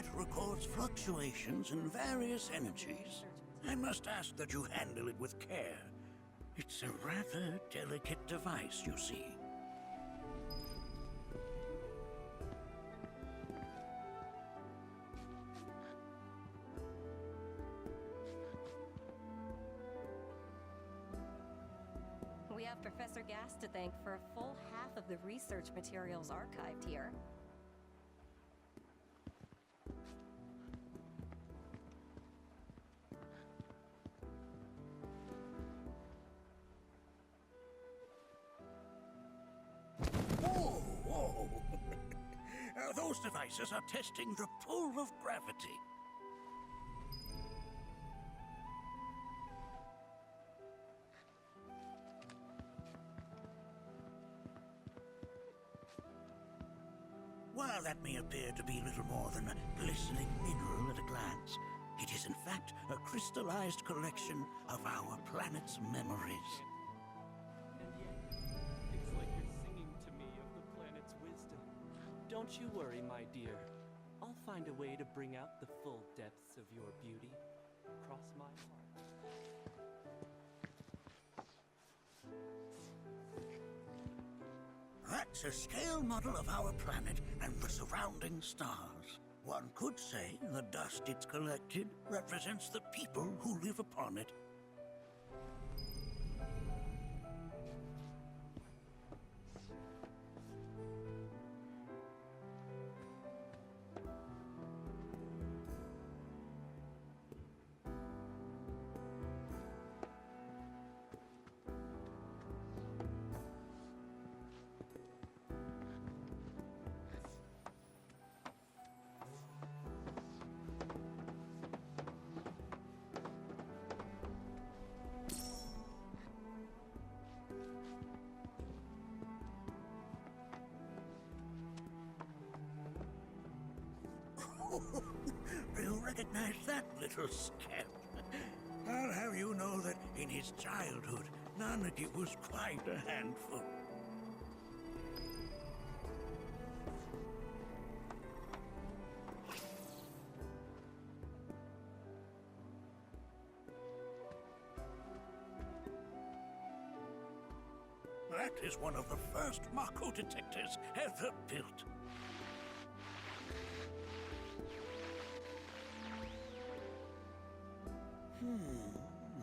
That records fluctuations in various energies. I must ask that you handle it with care. It's a rather delicate device, you see. We have Professor Gas to thank for a full half of the research materials archived here. Whoa, whoa! Those devices are testing the pull of gravity. While that may appear to be little more than a glistening mineral at a glance, it is in fact a crystallized collection of our planet's memories. And yet, it's like you're singing to me of the planet's wisdom. Don't you worry, my dear. I'll find a way to bring out the full depths of your beauty. Cross my heart. That's a scale model of our planet and the surrounding stars. One could say the dust it's collected represents the people who live upon it. You recognize that little scamp? I'll have you know that in his childhood, Nanaki was quite a handful. That is one of the first Mako detectors ever built.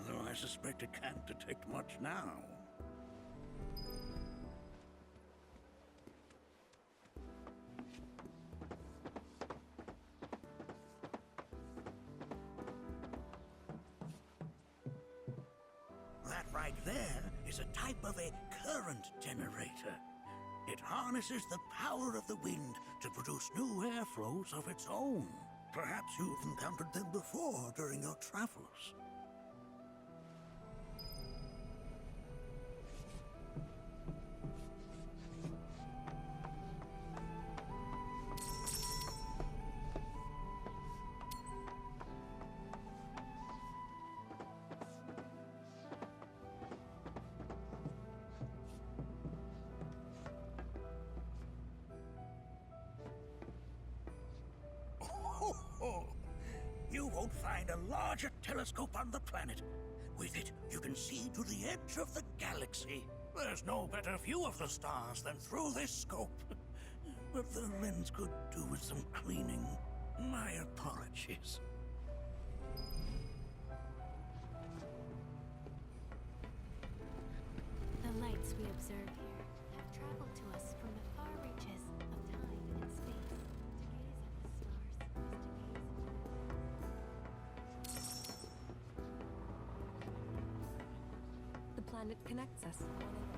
Though I suspect it can't detect much now. That right there is a type of a current generator. It harnesses the power of the wind to produce new airflows of its own. Perhaps you've encountered them before during your travels. You won't find a larger telescope on the planet. With it, you can see to the edge of the galaxy. There's no better view of the stars than through this scope. But the lens could do with some cleaning. My apologies. The lights we observe here have traveled to us from the far reaches of time and space to gaze at the stars. The planet connects us to one another.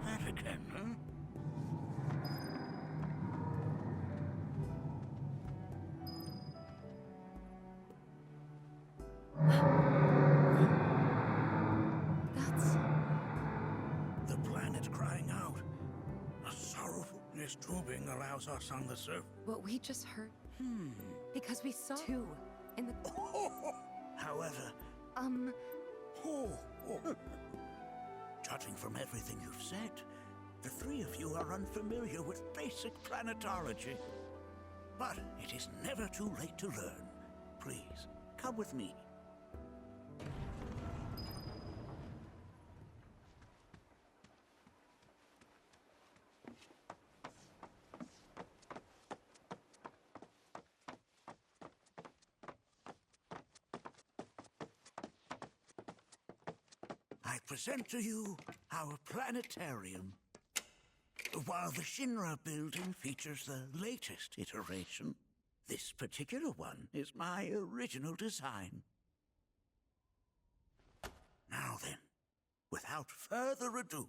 That again, huh? That's... The planet's crying out. A sorrowful. This tubing allows us on the surface. what we just heard Because we saw two in the... However, judging from everything you've said, the three of you are unfamiliar with basic planetology. But it is never too late to learn. Please, come with me. I present to you our planetarium. While the Shinra building features the latest iteration, this particular one is my original design. Now then, without further ado,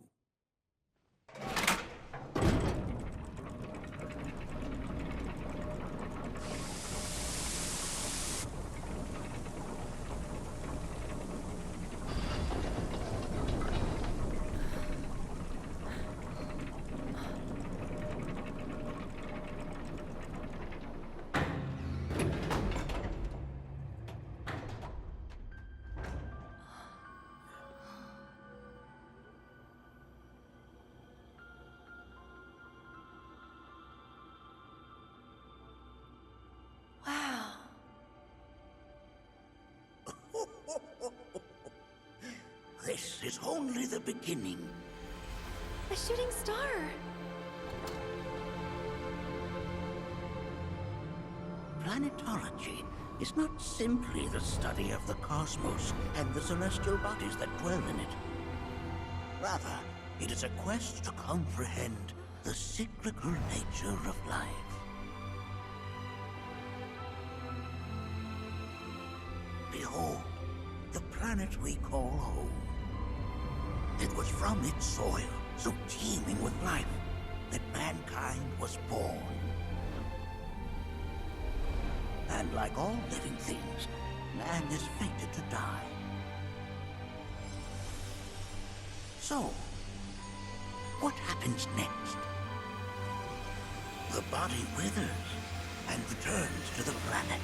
Wow. this is only the beginning. A shooting star. Planetology is not simply the study of the cosmos and the celestial bodies that dwell in it. Rather, it is a quest to comprehend the cyclical nature of life. Behold, the planet we call home. It was from its soil, so teeming with life, that mankind was born. And like all living things, man is fated to die. So, what happens next? The body withers and returns to the planet.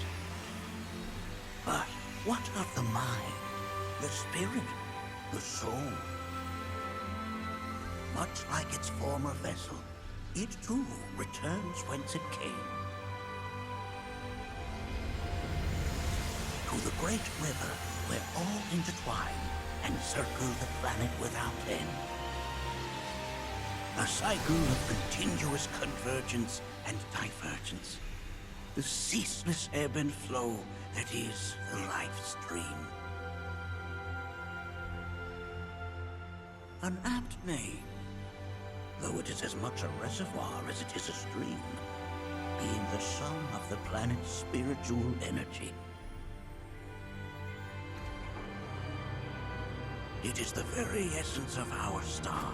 But what of the mind, the spirit, the soul? Much like its former vessel, it too returns whence it came. To the great river where all intertwine and circle the planet without end. A cycle of continuous convergence and divergence. The ceaseless ebb and flow that is the life stream. An apt name, though it is as much a reservoir as it is a stream, being the sum of the planet's spiritual energy. It is the very essence of our star,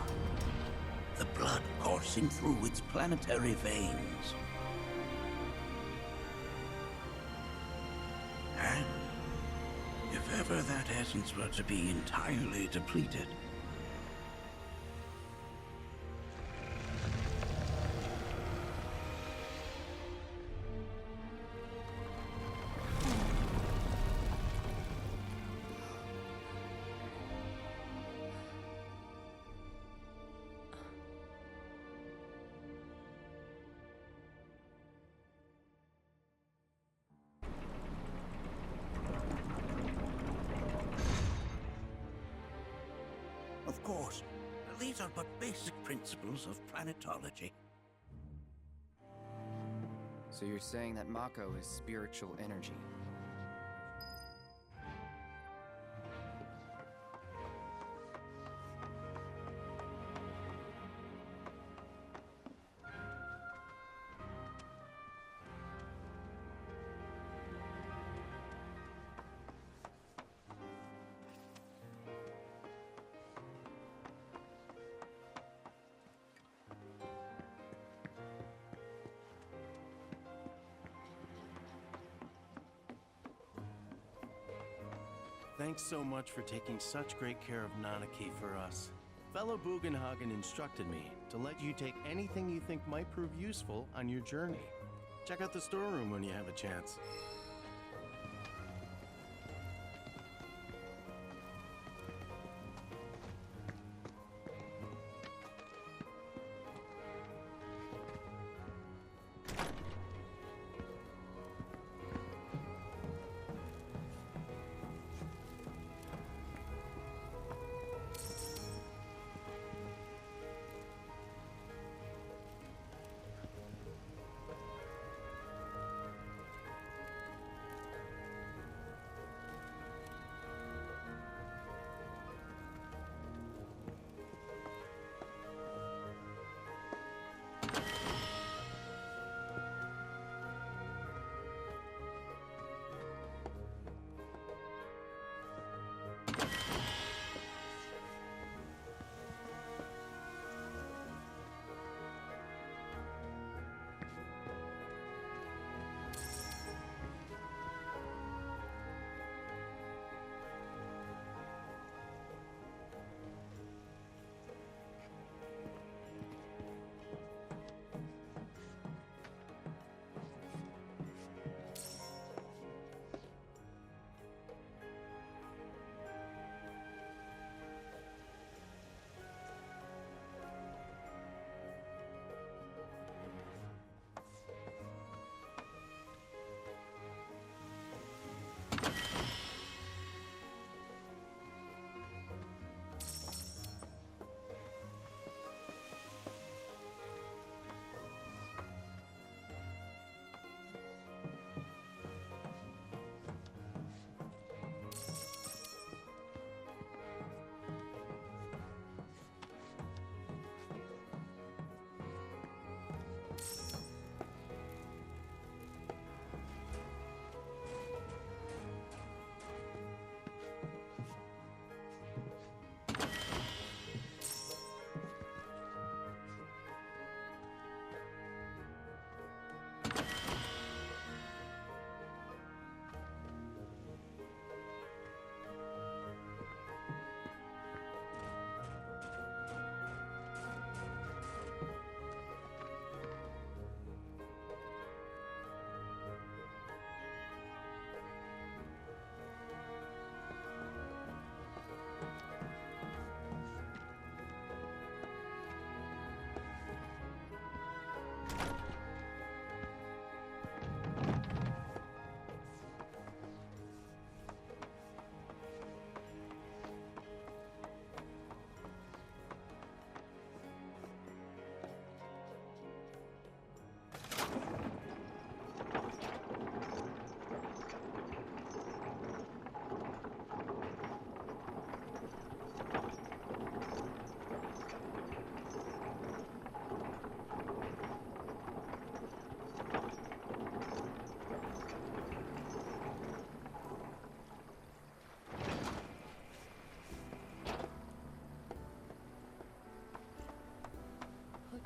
the blood coursing through its planetary veins. And if ever that essence were to be entirely depleted, of course, these are but basic principles of planetology. So you're saying that Mako is spiritual energy? Thanks so much for taking such great care of Nanaki for us. Fellow Bugenhagen instructed me to let you take anything you think might prove useful on your journey. Check out the storeroom when you have a chance.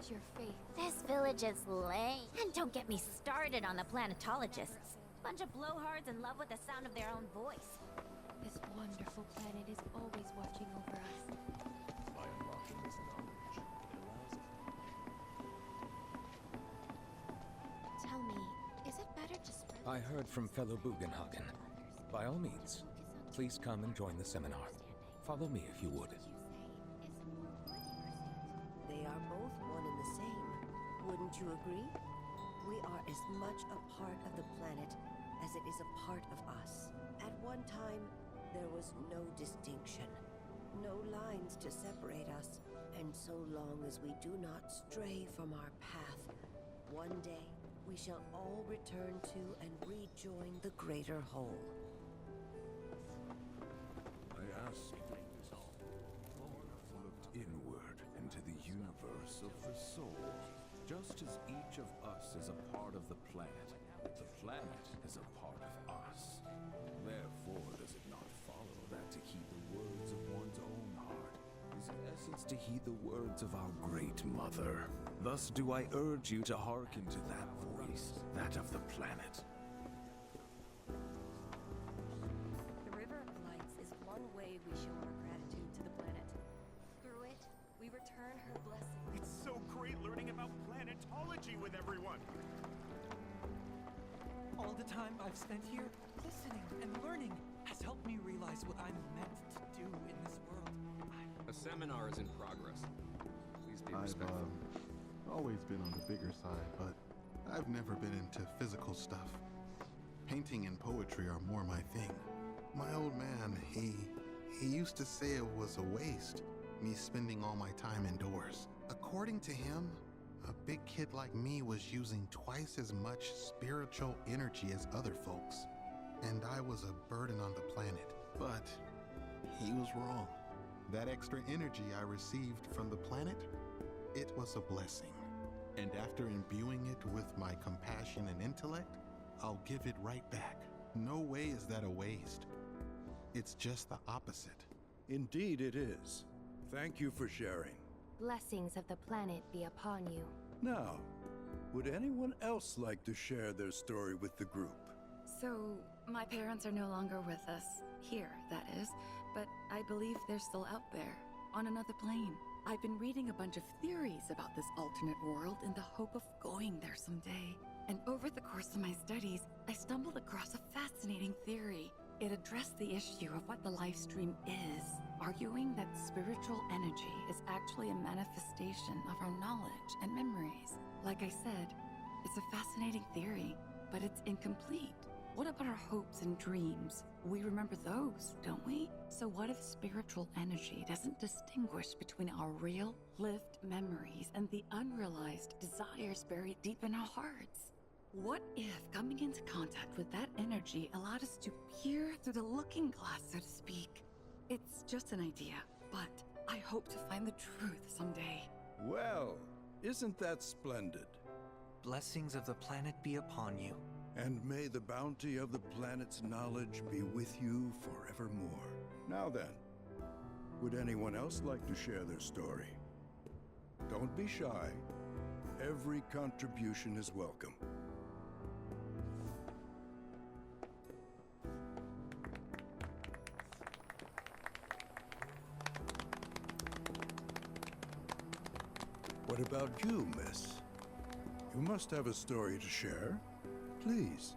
Your faith. This village is lame. And don't get me started on the planetologists. Bunch of blowhards in love with the sound of their own voice. This wonderful planet is always watching over us. By unlocking this knowledge, it allows us. Tell me, is it better to spread I heard from fellow Bugenhagen. By all means, please come and join the seminar. Follow me if you would. They are both one and the same. Wouldn't you agree? We are as much a part of the planet as it is a part of us. At one time, there was no distinction, no lines to separate us. And so long as we do not stray from our path, one day we shall all return to and rejoin the greater whole. I asked all. Looked inward into the universe of the soul. Just as each of us is a part of the planet is a part of us. Therefore, does it not follow that to heed the words of one's own heart is in essence to heed the words of our great mother? Thus do I urge you to hearken to that voice, that of the planet. The River of Lights is one way we show our gratitude to the planet. Through it, we return her blessing. It's so great learning about planetology with everyone. All the time I've spent here, listening and learning, has helped me realize what I'm meant to do in this world. A seminar is in progress. Please be I've respectful. always been on the bigger side, but I've never been into physical stuff. Painting and poetry are more my thing. My old man, he used to say it was a waste, me spending all my time indoors. According to him, a big kid like me was using twice as much spiritual energy as other folks, and I was a burden on the planet. But he was wrong. That extra energy I received from the planet, it was a blessing. And after imbuing it with my compassion and intellect, I'll give it right back. No way is that a waste. It's just the opposite. Indeed it is. Thank you for sharing. Blessings of the planet be upon you. Now, would anyone else like to share their story with the group? So, my parents are no longer with us. Here, that is. But I believe they're still out there, on another plane. I've been reading a bunch of theories about this alternate world in the hope of going there someday. And over the course of my studies, I stumbled across a fascinating theory. It addressed the issue of what the live stream is, arguing that spiritual energy is actually a manifestation of our knowledge and memories. Like I said, it's a fascinating theory, but it's incomplete. What about our hopes and dreams? We remember those, don't we? So what if spiritual energy doesn't distinguish between our real, lived memories and the unrealized desires buried deep in our hearts? What if coming into contact with that energy allowed us to peer through the looking glass, so to speak? It's just an idea, but I hope to find the truth someday. Well, isn't that splendid? Blessings of the planet be upon you. And may the bounty of the planet's knowledge be with you forevermore. Now then, would anyone else like to share their story? Don't be shy. Every contribution is welcome. What about you, miss? You must have a story to share. Please.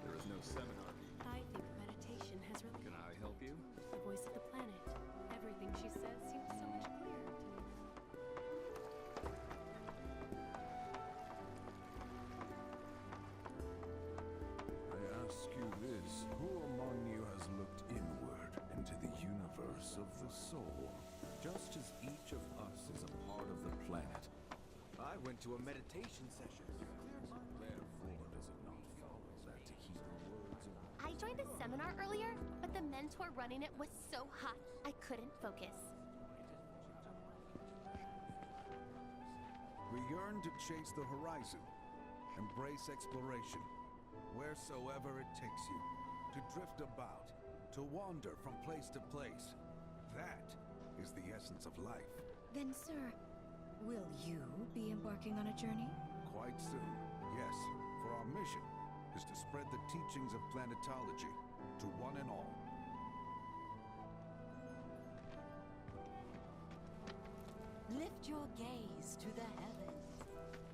There is no seminar being. I think meditation has really... Can I help you? The voice of the planet. Everything she says seems so much clearer to me. I ask you this, who among you has looked inward into the universe of the soul? Just as each of us is a part of the planet. I went to a meditation session. Therefore, does it not follow that to heed the words of... I joined a seminar earlier, but the mentor running it was so hot, I couldn't focus. We yearn to chase the horizon, embrace exploration, wheresoever it takes you, to drift about, to wander from place to place. That is the essence of life. Then, sir, will you be embarking on a journey? Quite soon, yes, for our mission is to spread the teachings of planetology to one and all. Lift your gaze to the heavens.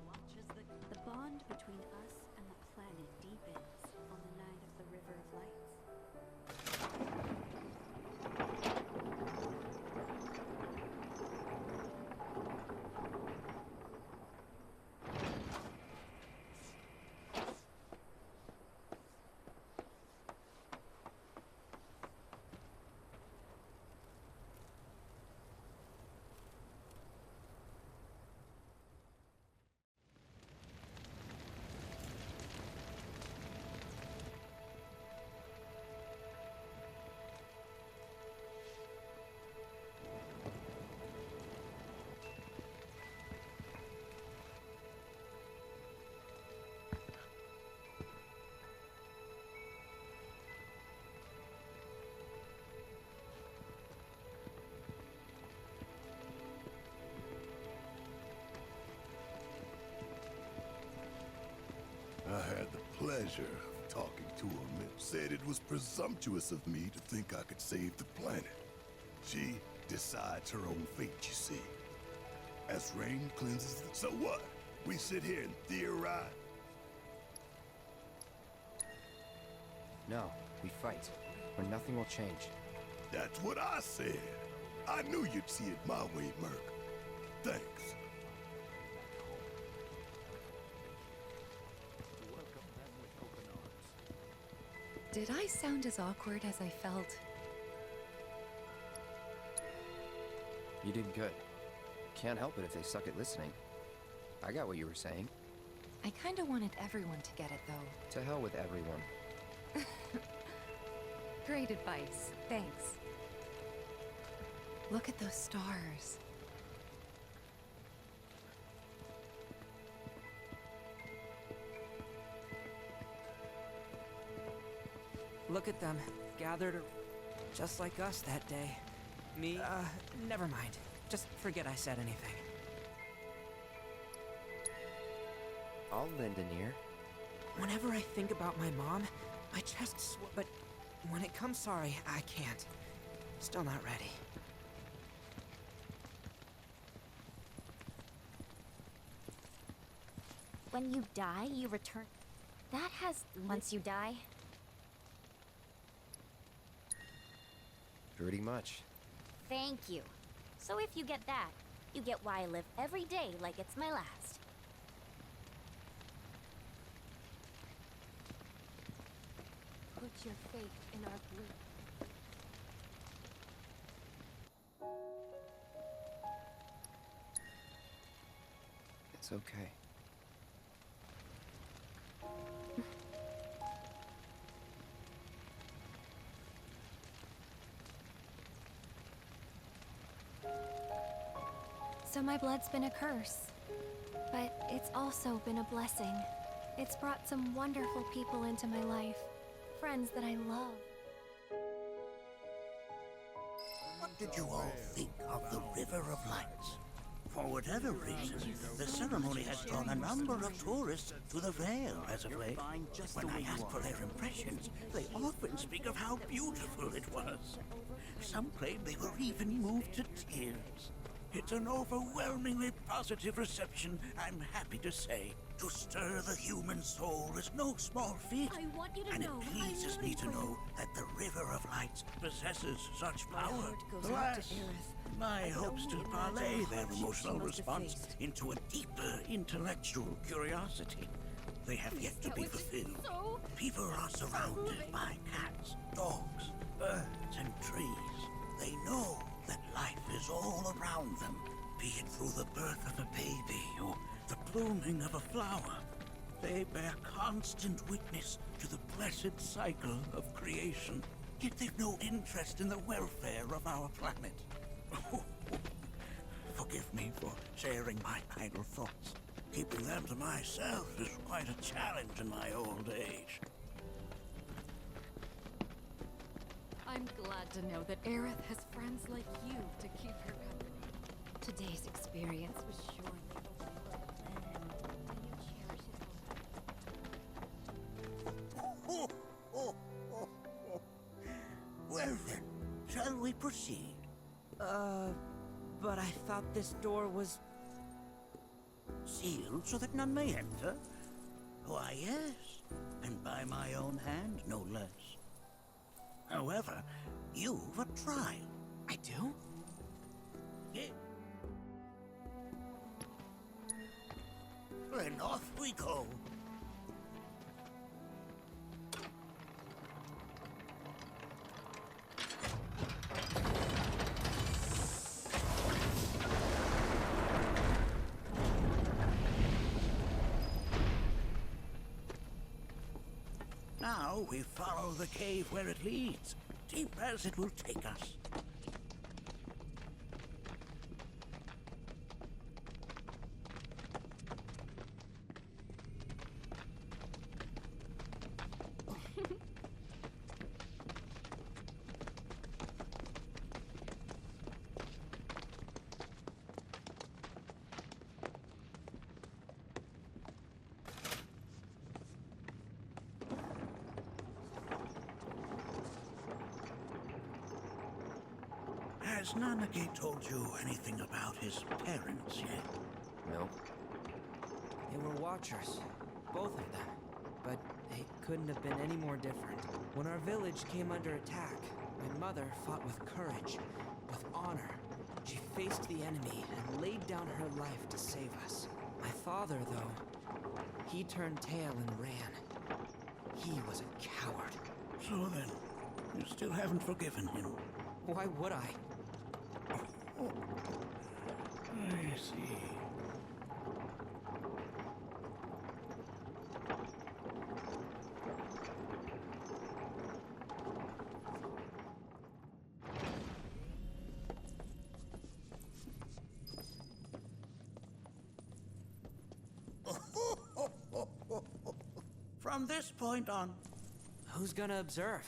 Watch as the bond between us and the planet deepens on the night of the River of Lights. pleasure of talking to him. It said it was presumptuous of me to think I could save the planet. She decides her own fate, you see. As rain cleanses the... So what? We sit here and theorize? No, we fight, or nothing will change. That's what I said. I knew you'd see it my way, Merc. Thanks. Did I sound as awkward as I felt? You did good. Can't help it if they suck at listening. I got what you were saying. I kinda wanted everyone to get it, though. To hell with everyone. Great advice. Thanks. Look at those stars. Look at them, gathered just like us that day. Me, never mind. Just forget I said anything. I'll lend an ear. Whenever I think about my mom, my chest but when it comes sorry, I can't. Still not ready. When you die, you return. That has... Once you die? Pretty much. Thank you. So if you get that, you get why I live every day like it's my last. Put your faith in our blue. It's okay. So my blood's been a curse. But it's also been a blessing. It's brought some wonderful people into my life. Friends that I love. What did you all think of the River of Lights? For whatever reason, the ceremony has drawn a number of tourists to the Vale as of late. When I ask for their impressions, they often speak of how beautiful it was. Some claim they were even moved to tears. It's an overwhelmingly positive reception, I'm happy to say. To stir the human soul is no small feat. I want you to and know, it pleases me to know that the River of Lights possesses such power. Alas, my hopes to parlay their emotional response into a deeper intellectual curiosity. They have yet to be fulfilled. People are surrounded by cats, dogs, birds, and trees. They know that life is all around them, be it through the birth of a baby or the blooming of a flower. They bear constant witness to the blessed cycle of creation, yet they've no interest in the welfare of our planet. Forgive me for sharing my idle thoughts. Keeping them to myself is quite a challenge in my old age. I'm glad to know that Aerith has friends like you to keep her company. Today's experience was surely the will of the planet, and you cherish it. Well then, shall we proceed? But I thought this door was... Sealed so that none may enter? Why, yes, and by my own hand, no less. However, you've a trial. I do? Yeah. Then off we go. Now we follow the cave where it leads, deep as it will take us. Has Nanaki told you anything about his parents yet? No. They were watchers, both of them. But they couldn't have been any more different. When our village came under attack, my mother fought with courage, with honor. She faced the enemy and laid down her life to save us. My father, though, he turned tail and ran. He was a coward. So then, you still haven't forgiven him? Why would I? Oh, I see. From this point on... Who's gonna observe?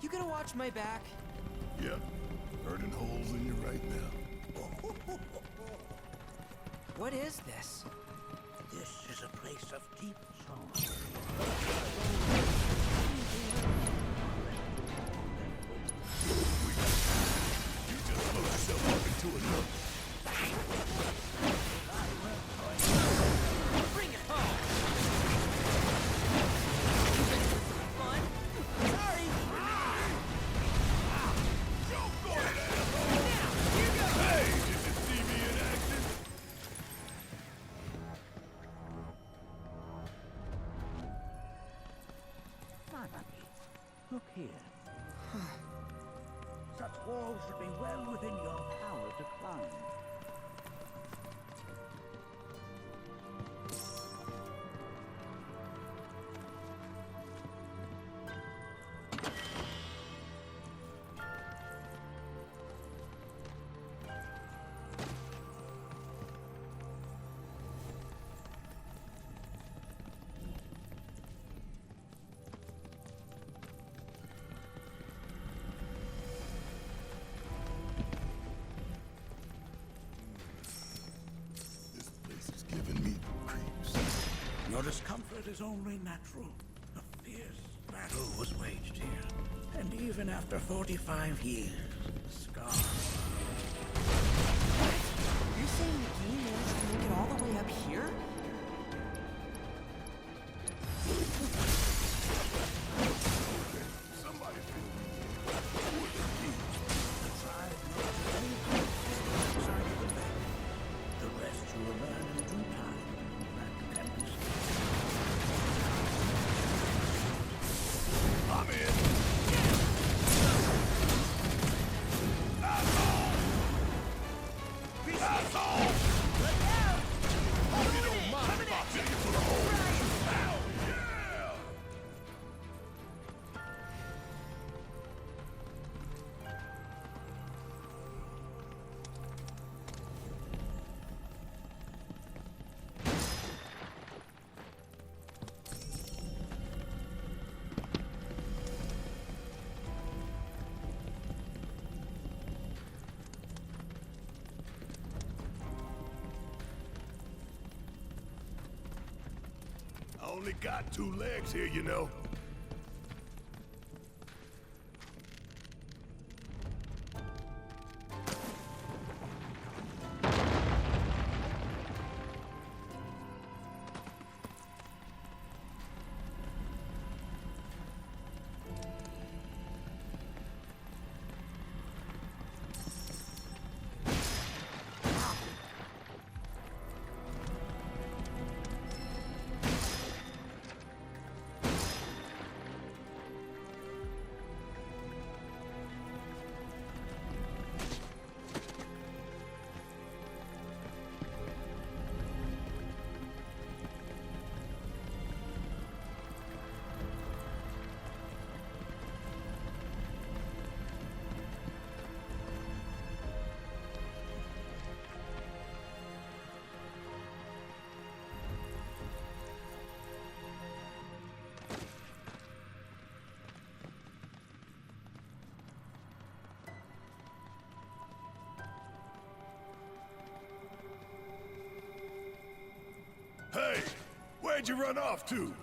You gonna watch my back? Yep. Burning holes in you right now. What is this? This is a place of deep sorrow. You just blow yourself up into another. Bring it home! Fun? Sorry! Don't go to asshole! Here goes! Hey, did you see me in action? Nanaki, look here. Such walls should be well within your power to climb. Your discomfort is only natural. A fierce battle was waged here. And even after 45 years, scars. You're saying McGee managed to make it all the way up here? Somebody The rest you will learn in due time. I'm in. That's all. Look out! Hope you don't mind if I take you for the whole. Hell yeah! I only got 2 legs here, you know. Hey, where'd you run off to?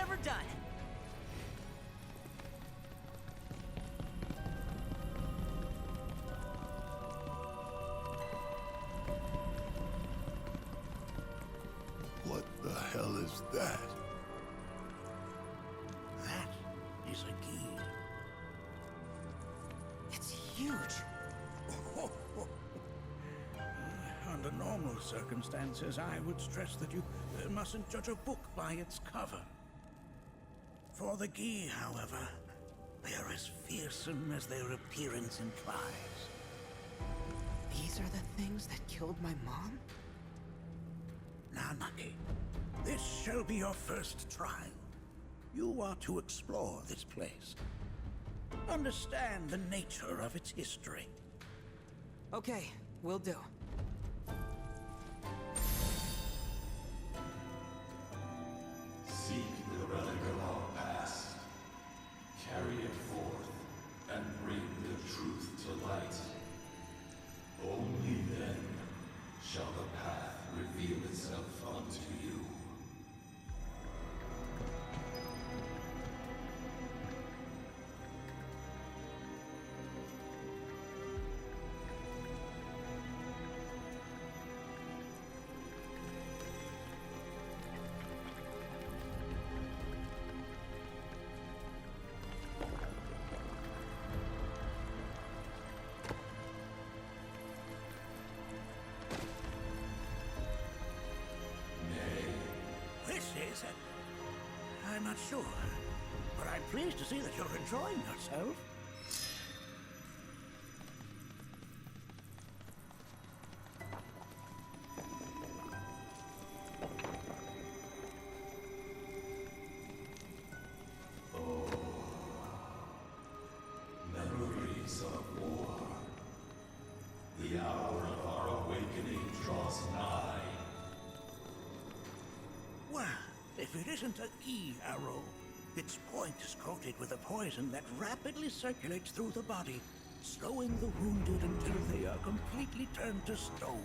never done. What the hell is that? That is a key. It's huge. Under normal circumstances, I would stress that you mustn't judge a book by its cover. For the Gi, however, they are as fearsome as their appearance implies. These are the things that killed my mom? Nanaki, this shall be your first trial. You are to explore this place. Understand the nature of its history. Okay, will do. Seek the relic of our past. Carry it forth and bring the truth to light. Only then shall the path reveal itself unto you. I'm not sure, but I'm pleased to see that you're enjoying yourself. Memories of war. The hour of our awakening draws nigh. Well, if it isn't a Gi arrow, its point is coated with a poison that rapidly circulates through the body, slowing the wounded until they are completely turned to stone.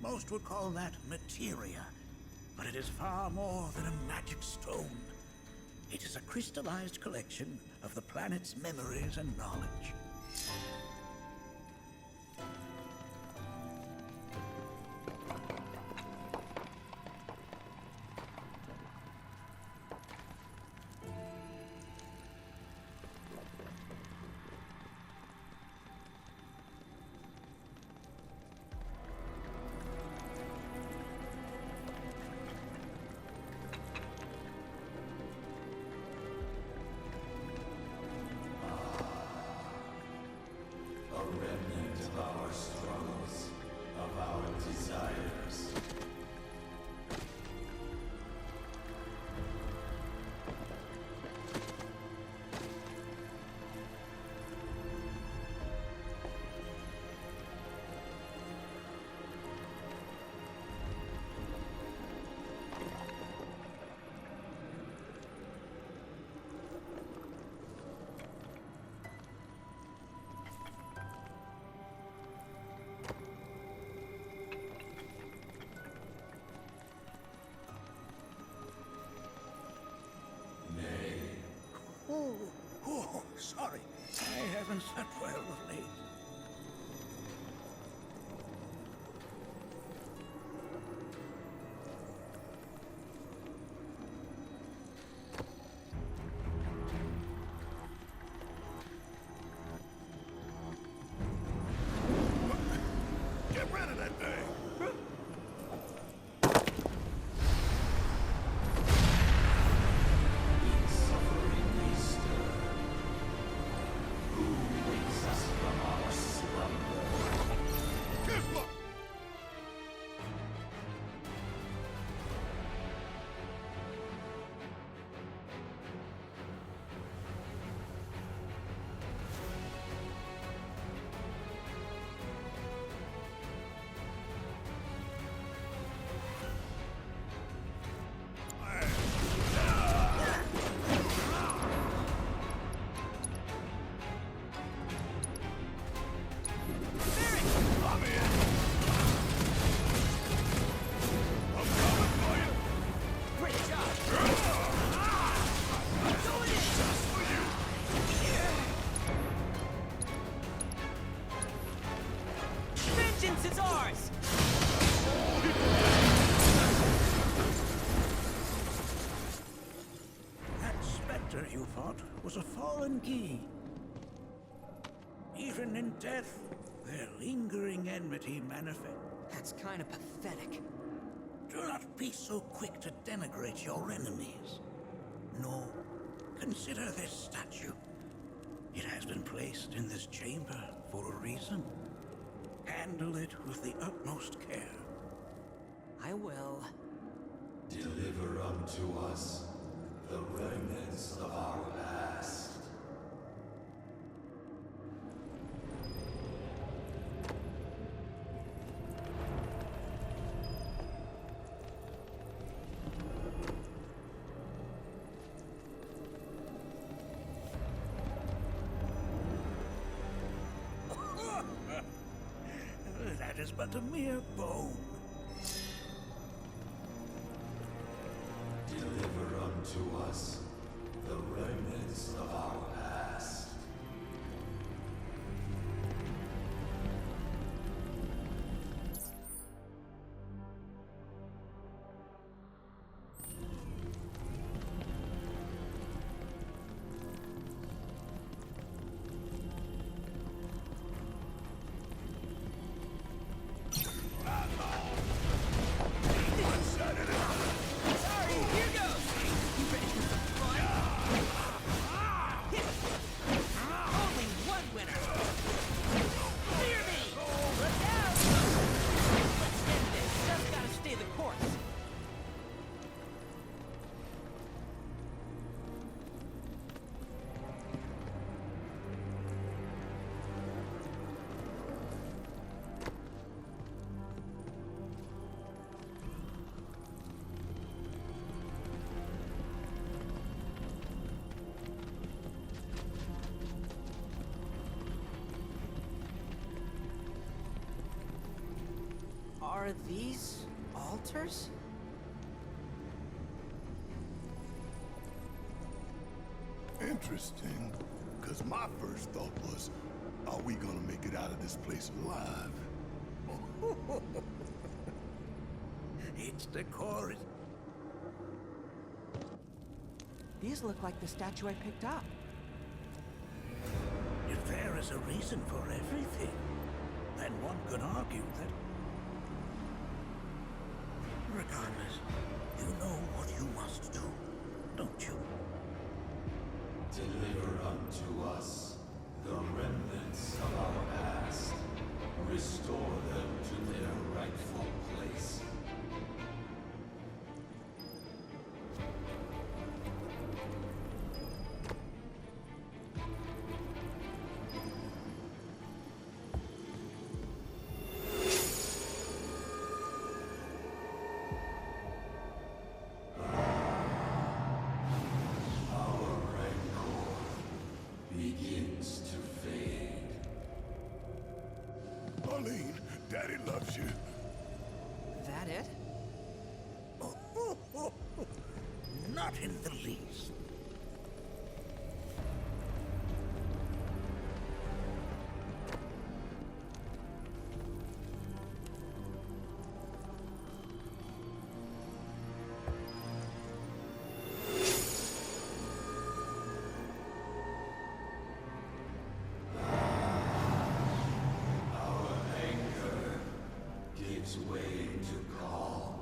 Most would call that materia, but it is far more than a magic stone. It is a crystallized collection of the planet's memories and knowledge. A remnant of our struggles, of our desires. Oh, sorry. I haven't slept well of late. monster you fought was a fallen key. Even in death, their lingering enmity manifests. That's kind of pathetic. Do not be so quick to denigrate your enemies. No, consider this statue. It has been placed in this chamber for a reason. Handle it with the utmost care. I will. Deliver unto us the remnants of our past. That is but a mere bone. Deliver unto us the remnants of our past. Are these altars? Interesting, because my first thought was, are we gonna make it out of this place alive? It's decorous. These look like the statue I picked up. If there is a reason for everything, then one could argue that... Regardless, you know what you must do, don't you? Deliver unto us the remnants of our past. Restore them to their rightful place. Begins to fade. Pauline, Daddy loves you. That it? Not in the least. Gives way to calm.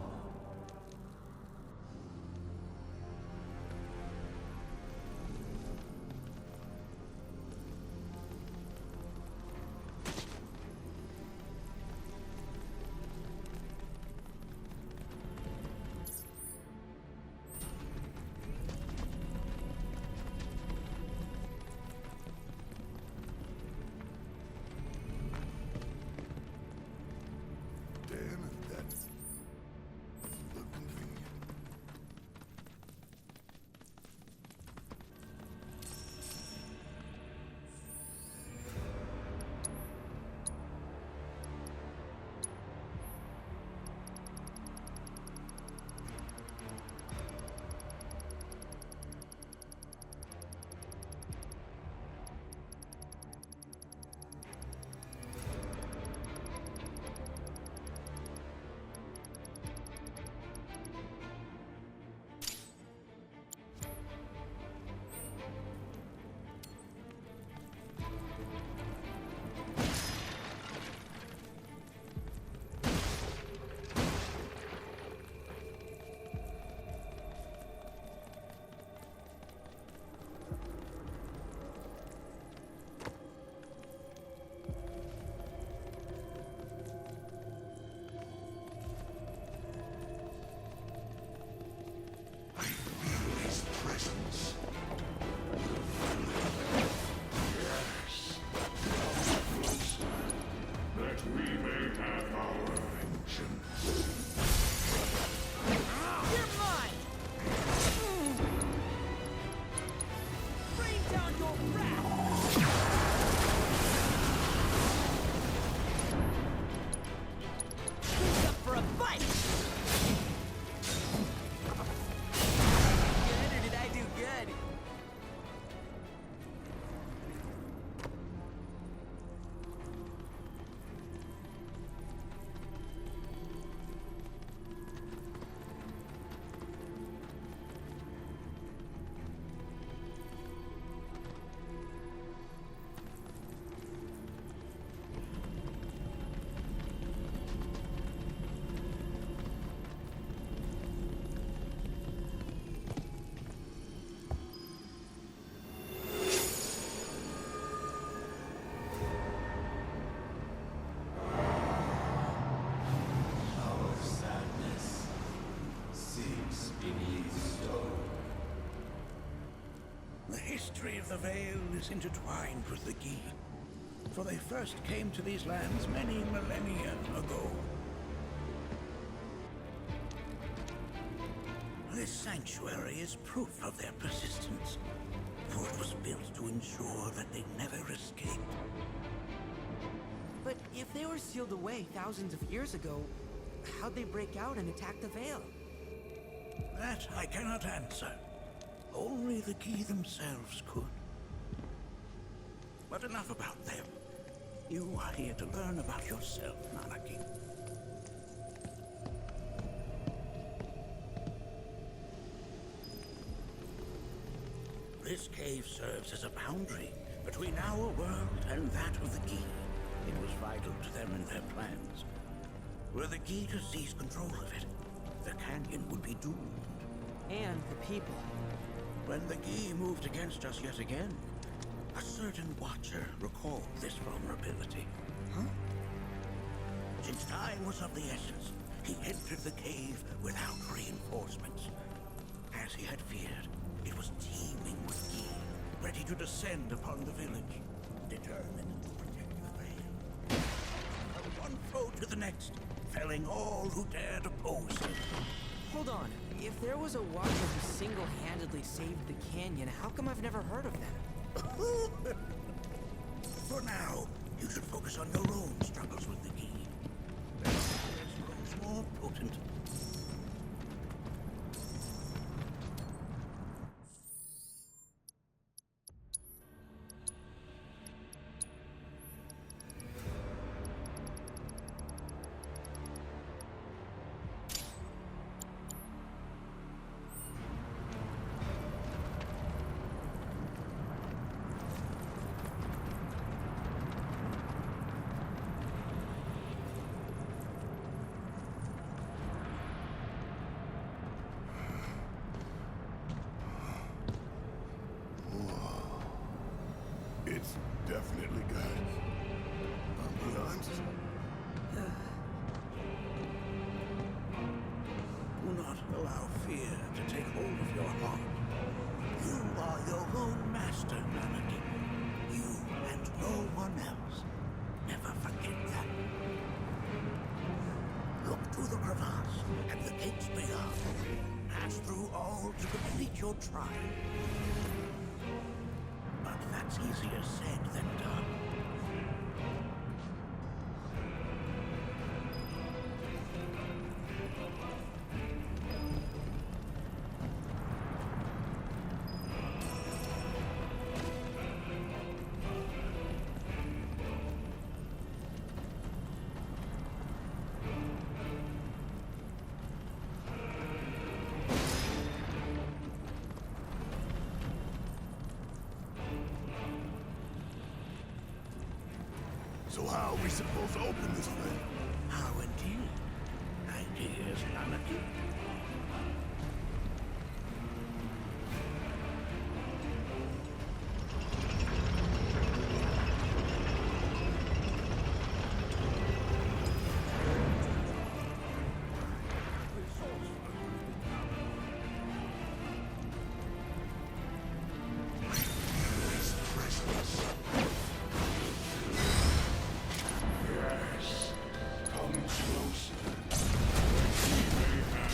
history of the Vale is intertwined with the Gi, for they first came to these lands many millennia ago. This sanctuary is proof of their persistence, for it was built to ensure that they never escaped. But if they were sealed away thousands of years ago, how'd they break out and attack the Vale? That I cannot answer. Only the Gi themselves could. But enough about them. You are here to learn about yourself, Nanaki. This cave serves as a boundary between our world and that of the Gi. It was vital to them and their plans. Were the Gi to seize control of it, the canyon would be doomed. And the people. When the Gi moved against us yet again, a certain Watcher recalled this vulnerability. Huh? Since time was of the essence, he entered the cave without reinforcements. As he had feared, it was teeming with Gi, ready to descend upon the village, determined to protect the Vale. From one foe to the next, felling all who dared oppose him. Hold on. If there was a Watcher who single-handedly saved the canyon, how come I've never heard of them? For now, you should focus on your own struggles with the Gi. Their powers grows more potent. It's definitely good. Ambulance? Do not allow fear to take hold of your heart. You are your own master, Nanaki. You and no one else. Never forget that. Look to the crevasse and the gates beyond. Pass through all to complete your trial. But that's easier said than done. So how are we supposed to open this thing? How indeed? Ideas, Nanaki? Yes. Come closer. We may have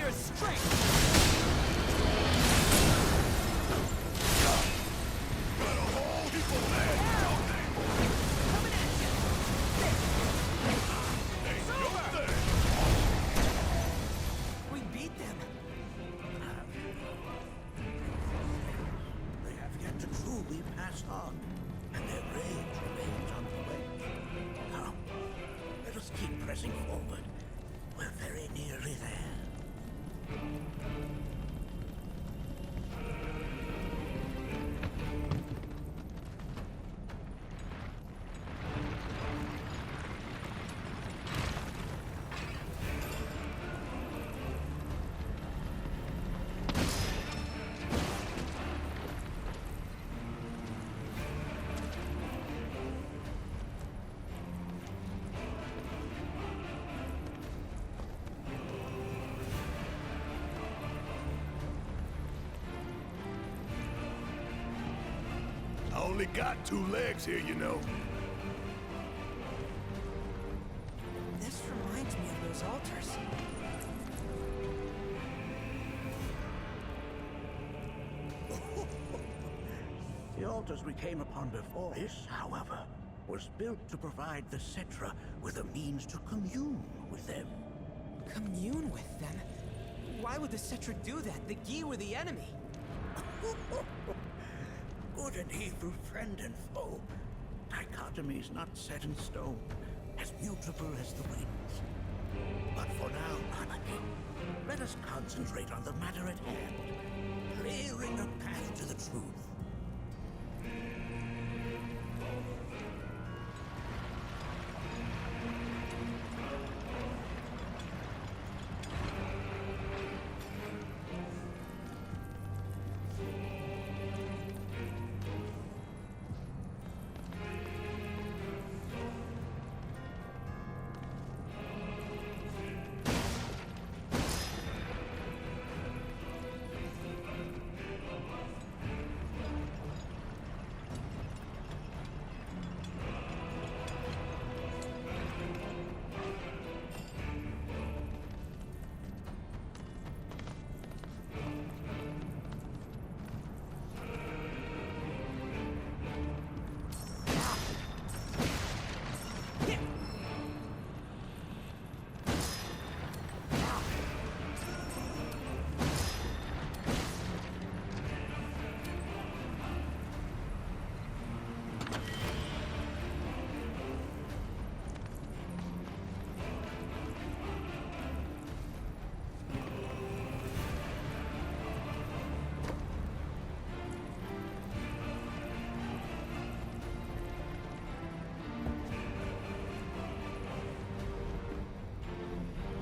monstrous strength! Got a whole heap of legs, don't they? Coming at you! Ain't no thing. We beat them! They have yet to truly pass on, and their rage remains unquenched. Come, let us keep pressing forward. We're very nearly there. I only got 2 legs here, you know. This reminds me of those altars. The altars we came upon before. This, however, was built to provide the Cetra with a means to commune with them. Commune with them? Why would the Cetra do that? The Gi were the enemy. Good and evil, friend and foe. Dichotomy's not set in stone, as mutable as the winds. But for now, Nanaki, let us concentrate on the matter at hand, clearing a path to the truth